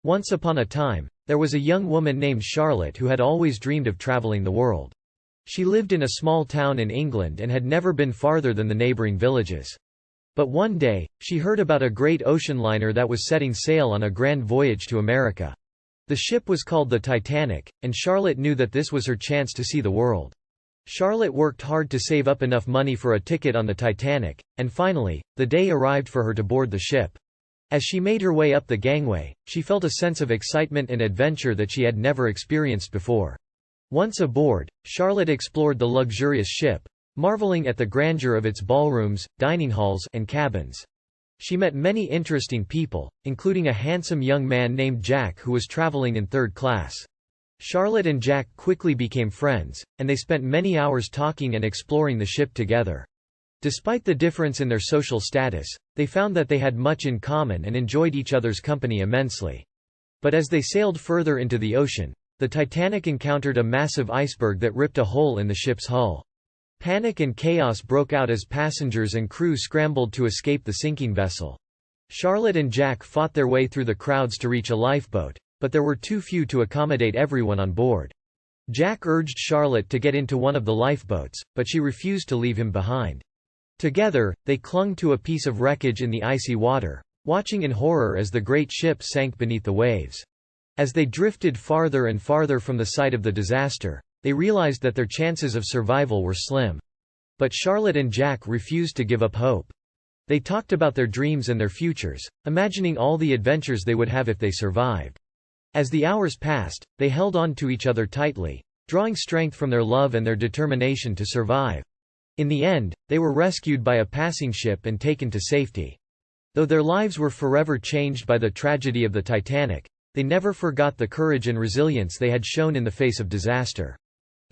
Once upon a time, there was a young woman named Charlotte who had always dreamed of traveling the world. She lived in a small town in England and had never been farther than the neighboring villages. But one day, she heard about a great ocean liner that was setting sail on a grand voyage to America. The ship was called the Titanic, and Charlotte knew that this was her chance to see the world. Charlotte worked hard to save up enough money for a ticket on the Titanic, and finally, the day arrived for her to board the ship. As she made her way up the gangway, she felt a sense of excitement and adventure that she had never experienced before. Once aboard, Charlotte explored the luxurious ship, marveling at the grandeur of its ballrooms, dining halls, and cabins. She met many interesting people, including a handsome young man named Jack who was traveling in third class. Charlotte and Jack quickly became friends, and they spent many hours talking and exploring the ship together. Despite the difference in their social status, they found that they had much in common and enjoyed each other's company immensely. But as they sailed further into the ocean, the Titanic encountered a massive iceberg that ripped a hole in the ship's hull. Panic and chaos broke out as passengers and crew scrambled to escape the sinking vessel. Charlotte and Jack fought their way through the crowds to reach a lifeboat, but there were too few to accommodate everyone on board. Jack urged Charlotte to get into one of the lifeboats, but she refused to leave him behind. Together, they clung to a piece of wreckage in the icy water, watching in horror as the great ship sank beneath the waves. As they drifted farther and farther from the site of the disaster, they realized that their chances of survival were slim. But Charlotte and Jack refused to give up hope. They talked about their dreams and their futures, imagining all the adventures they would have if they survived. As the hours passed, they held on to each other tightly, drawing strength from their love and their determination to survive. In the end, they were rescued by a passing ship and taken to safety. Though their lives were forever changed by the tragedy of the Titanic, they never forgot the courage and resilience they had shown in the face of disaster.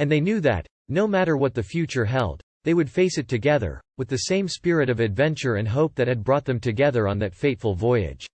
And they knew that, no matter what the future held, they would face it together, with the same spirit of adventure and hope that had brought them together on that fateful voyage.